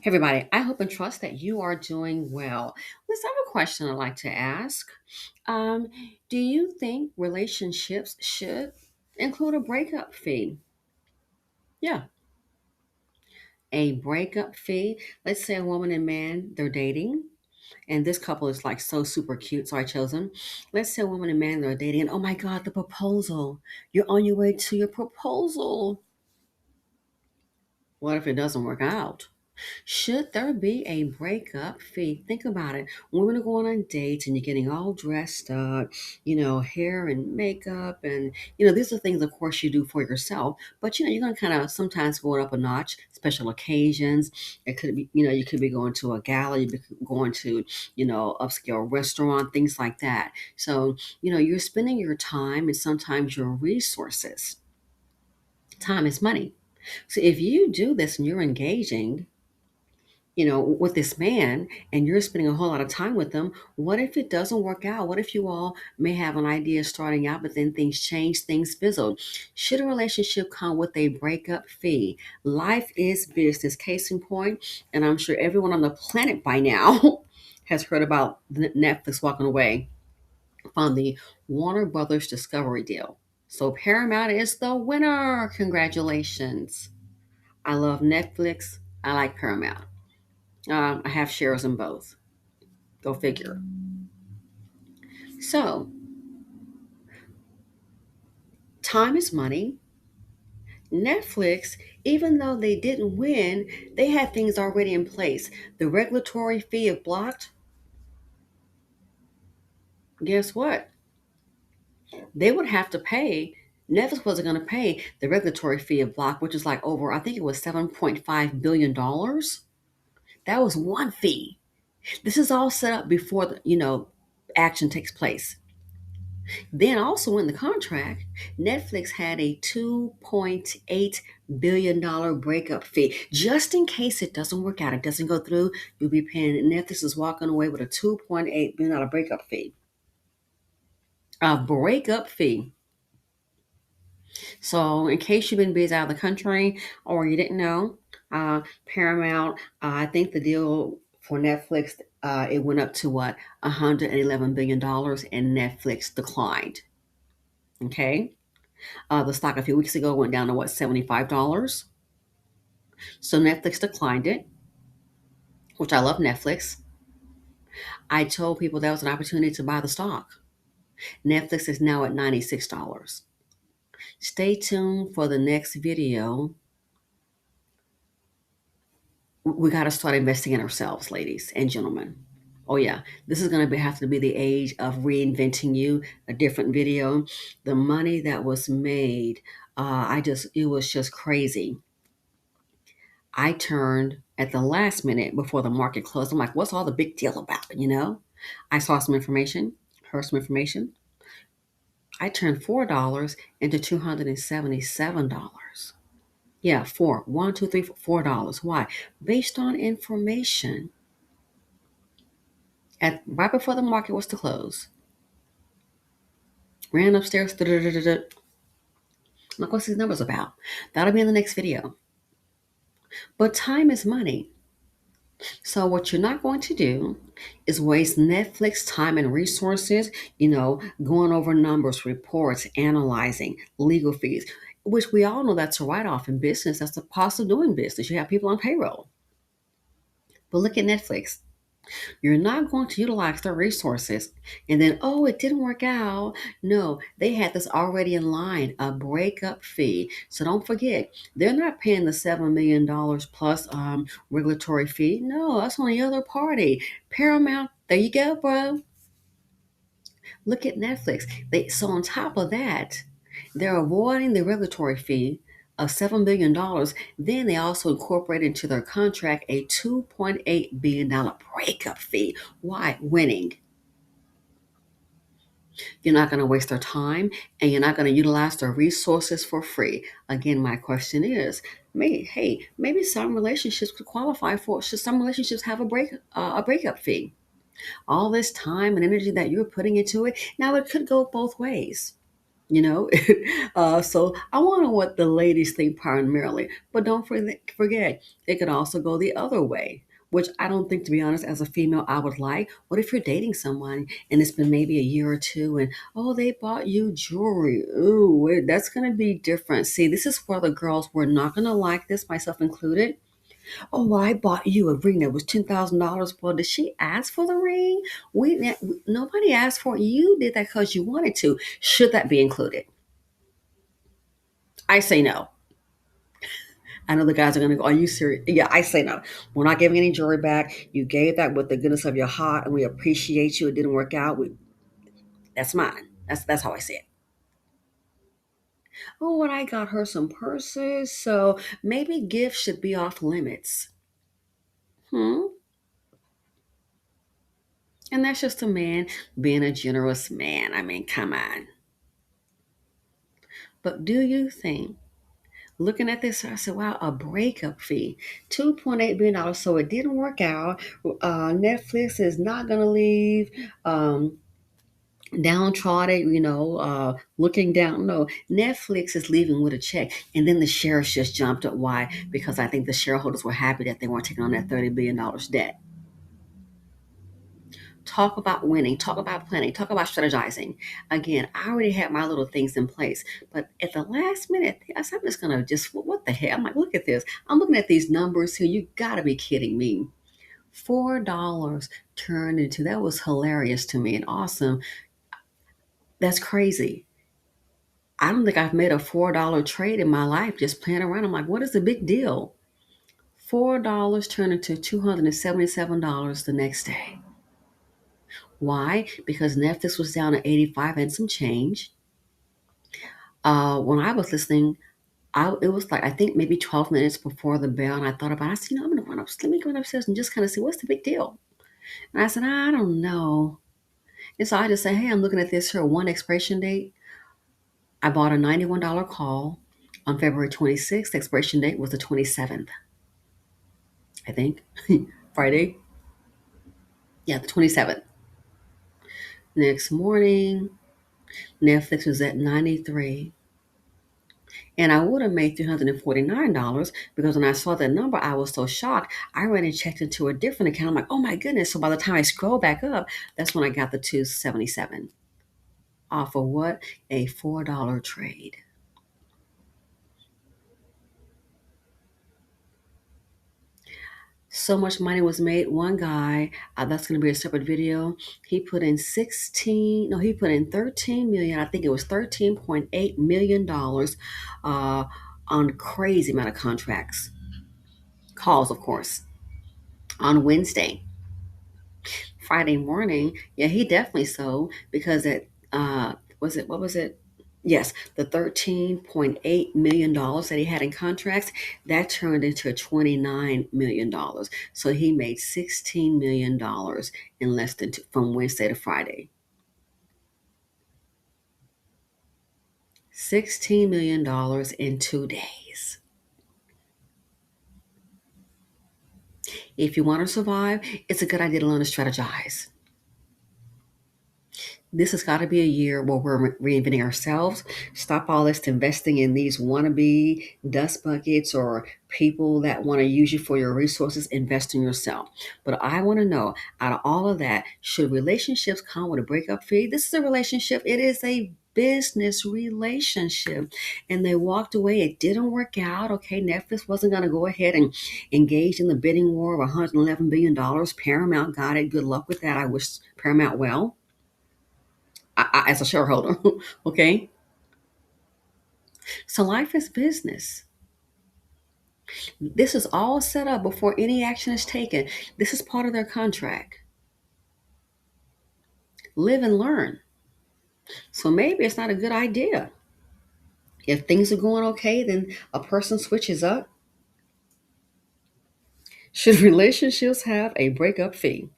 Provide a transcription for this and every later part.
Hey everybody, I hope and trust that you are doing well. Listen, I have a question I'd like to ask. Um, do you think relationships should include a breakup fee? Yeah, a breakup fee. Let's say a woman and man, they're dating, and this couple is like so super cute, so I chose them. Let's say a woman and man, they're dating, and oh my God, the proposal. You're on your way to your proposal. What if it doesn't work out? Should there be a breakup fee? Think about it. Women are going on dates and you're getting all dressed up, hair and makeup. And, these are things, of course, you do for yourself. But, you're going to kind of sometimes go up a notch, special occasions. It could be, you could be going to a gala, you could be going to, upscale restaurant, things like that. So, you're spending your time and sometimes your resources. Time is money. So if you do this and you're engaging, with this man and you're spending a whole lot of time with them, what if it doesn't work out? What if you all may have an idea starting out, but then things change, things fizzle? Should a relationship come with a breakup fee? Life is business, case in point, and I'm sure everyone on the planet by now has heard about Netflix walking away from the Warner Brothers Discovery deal. So Paramount is the winner. Congratulations. I love Netflix. I like Paramount. I have shares in both. Go figure. So, time is money. Netflix, even though they didn't win, they had things already in place. The regulatory fee if blocked, guess what? They would have to pay. Netflix wasn't going to pay the regulatory fee of block, which is like over, I think it was $7.5 billion. That was one fee. This is all set up before action takes place. Then also in the contract, Netflix had a $2.8 billion breakup fee. Just in case it doesn't work out, it doesn't go through, you'll be paying. Netflix is walking away with a $2.8 billion breakup fee. A breakup fee. So in case you've been busy out of the country or you didn't know, Paramount, I think the deal for Netflix, it went up to what, $111 billion, and Netflix declined. Okay. The stock a few weeks ago went down to what, $75. So Netflix declined it, which I love Netflix. I told people that was an opportunity to buy the stock. Netflix is now at $96. Stay tuned for the next video. We got to start investing in ourselves, ladies and gentlemen. Oh yeah, this is going to have to be the age of reinventing you. A different video. The money that was made, it was just crazy. I turned at the last minute before the market closed. I'm like, what's all the big deal about? I saw some information, heard some information. I turned $4 into $277. Yeah, four. One, two, three, $4. Why? Based on information. At right before the market was to close. Ran upstairs. Look what's these numbers about. That'll be in the next video. But time is money. So what you're not going to do is waste Netflix time and resources, going over numbers, reports, analyzing legal fees, which we all know that's a write-off in business. That's the cost of doing business. You have people on payroll. But look at Netflix. You're not going to utilize their resources and then, oh, it didn't work out. No, they had this already in line, a breakup fee. So don't forget, they're not paying the $7 million plus regulatory fee. No, that's on the other party. Paramount, there you go, bro. Look at Netflix. So on top of that, they're avoiding the regulatory fee of $7 billion. Then they also incorporate into their contract a $2.8 billion breakup fee. Why? Winning. You're not going to waste their time and you're not going to utilize their resources for free. Again, my question is, maybe some relationships could qualify for, should some relationships have a breakup fee? All this time and energy that you're putting into it. Now, it could go both ways. you know. So I want to know what the ladies think primarily, but don't forget it could also go the other way, which I don't think, to be honest, as a female I would like. What if you're dating someone and it's been maybe a year or two, and oh, they bought you jewelry? Ooh, that's going to be different. See, this is where the girls were not going to like this, myself included. Oh, well, I bought you a ring that was $10,000. Well, did she ask for the ring? Nobody asked for it. You did that because you wanted to. Should that be included? I say no. I know the guys are going to go, are you serious? Yeah, I say no. We're not giving any jewelry back. You gave that with the goodness of your heart, and we appreciate you. It didn't work out. That's mine. That's how I see it. Oh, and I got her some purses, so maybe gifts should be off limits. Hmm. And that's just a man being a generous man. I mean, come on. But do you think, looking at this, I said, wow, a breakup fee, $2.8 billion. So it didn't work out. Netflix is not going to leave downtrodden, looking down. No, Netflix is leaving with a check. And then the shares just jumped up. Why? Because I think the shareholders were happy that they weren't taking on that $30 billion debt. Talk about winning, talk about planning, talk about strategizing. Again, I already had my little things in place, but at the last minute, I said, I'm just gonna just, what the hell? I'm like, look at this. I'm looking at these numbers here. You gotta be kidding me. $4 turned into, that was hilarious to me and awesome. That's crazy. I don't think I've made a $4 trade in my life just playing around. I'm like, what is the big deal? $4 turned into $277 the next day. Why? Because Netflix was down at 85 and some change. When I was listening, it was like I think maybe 12 minutes before the bell, and I thought about it. I said, I'm gonna run up. Let me go upstairs and just kind of see what's the big deal. And I said, I don't know. And so I just said, hey, I'm looking at this here one expiration date. I bought a $91 call on February 26th. The expiration date was the 27th, I think. Friday. Yeah, the 27th. Next morning, Netflix was at 93. And I would have made $349 because when I saw that number, I was so shocked. I ran and checked into a different account. I'm like, oh my goodness. So by the time I scroll back up, that's when I got the 277 off of what? A $4 trade. So much money was made. One guy, that's going to be a separate video. He put in 16, no, he put in 13 million. I think it was $13.8 million on crazy amount of contracts. Calls, of course, on Wednesday. Friday morning, yeah, he definitely sold because it was it what was it? Yes, the $13.8 million that he had in contracts that turned into $29 million. So he made $16 million in less than from Wednesday to Friday. $16 million in 2 days. If you want to survive, it's a good idea to learn to strategize. This has got to be a year where we're reinventing ourselves. Stop all this investing in these wannabe dust buckets or people that want to use you for your resources. Invest in yourself. But I want to know, out of all of that, should relationships come with a breakup fee? This is a relationship. It is a business relationship, and they walked away. It didn't work out. Okay, Netflix wasn't going to go ahead and engage in the bidding war of $111 billion. Paramount got it. Good luck with that. I wish Paramount well, as a shareholder. Okay. So life is business. This is all set up before any action is taken. This is part of their contract. Live and learn. So maybe it's not a good idea. If things are going okay, then a person switches up. Should relationships have a breakup fee?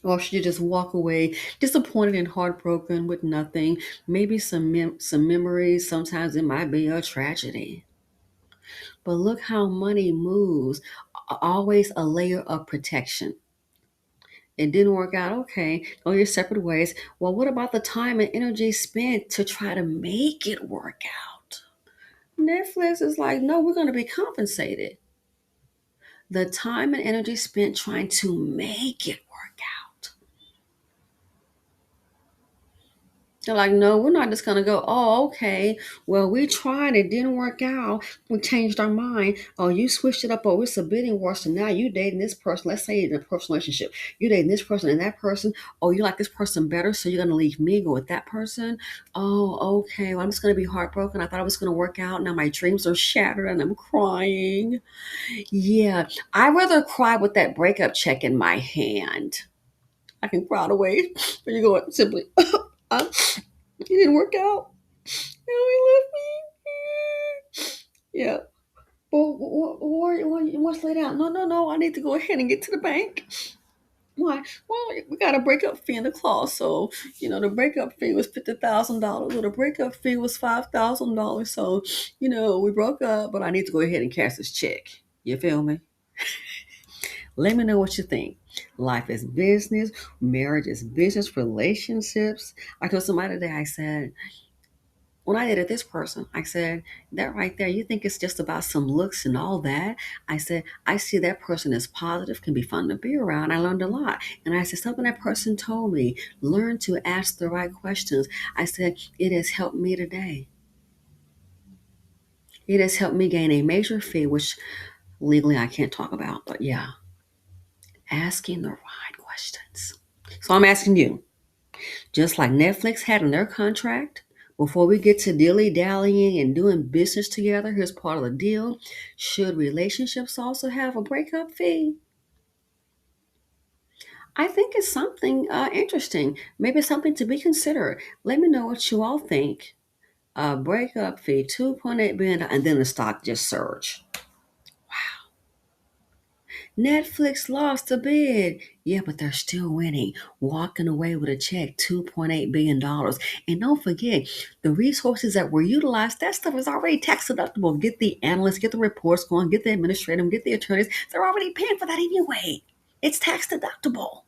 Or should you just walk away disappointed and heartbroken with nothing? Maybe some memories. Sometimes it might be a tragedy. But look how money moves. Always a layer of protection. It didn't work out. Okay, go your separate ways. Well, what about the time and energy spent to try to make it work out? Netflix is like, no, we're going to be compensated. The time and energy spent trying to make it work out. They're like, no, we're not just gonna go, oh, okay. Well, we tried, it didn't work out. We changed our mind. Oh, you switched it up, oh, it's a bidding war. So now you dating this person. Let's say in a personal relationship. You dating this person and that person. Oh, you like this person better, so you're gonna leave me, go with that person. Oh, okay. Well, I'm just gonna be heartbroken. I thought it was gonna work out. Now my dreams are shattered and I'm crying. Yeah. I'd rather cry with that breakup check in my hand. I can cry away. But you go simply, it didn't work out. No, he left me. Yeah. Well, you want to lay down? No, no, no. I need to go ahead and get to the bank. Why? Well, we got a breakup fee in the clause. So, the breakup fee was $50,000. Or the breakup fee was $5,000. So, we broke up, but I need to go ahead and cash this check. You feel me? Let me know what you think. Life is business, marriage is business, relationships. I told somebody today, I said, when I dated this person, I said, that right there, you think it's just about some looks and all that? I said, I see that person as positive, can be fun to be around. I learned a lot. And I said, something that person told me, learn to ask the right questions. I said, it has helped me today. It has helped me gain a major fee, which legally I can't talk about. But yeah, asking the right questions. So I'm asking you, just like Netflix had in their contract, before we get to dilly dallying and doing business together, here's part of the deal. Should relationships also have a breakup fee? I think it's something interesting. Maybe something to be considered. Let me know what you all think. A breakup fee, 2.8 billion, and then the stock just surged. Netflix lost the bid. Yeah, but they're still winning, walking away with a check, $2.8 billion. And don't forget, the resources that were utilized, that stuff is already tax deductible. Get the analysts, get the reports going, get the administrative, get the attorneys. They're already paying for that anyway. It's tax deductible.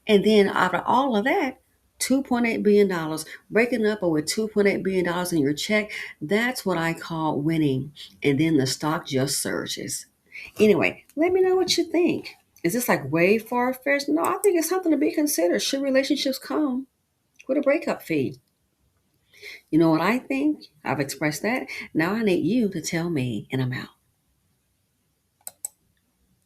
And then out of all of that, $2.8 billion, breaking up with $2.8 billion in your check, that's what I call winning. And then the stock just surges. Anyway, let me know what you think. Is this like way far fetched? No, I think it's something to be considered. Should relationships come with a breakup fee? You know what I think? I've expressed that. Now I need you to tell me, and I'm out.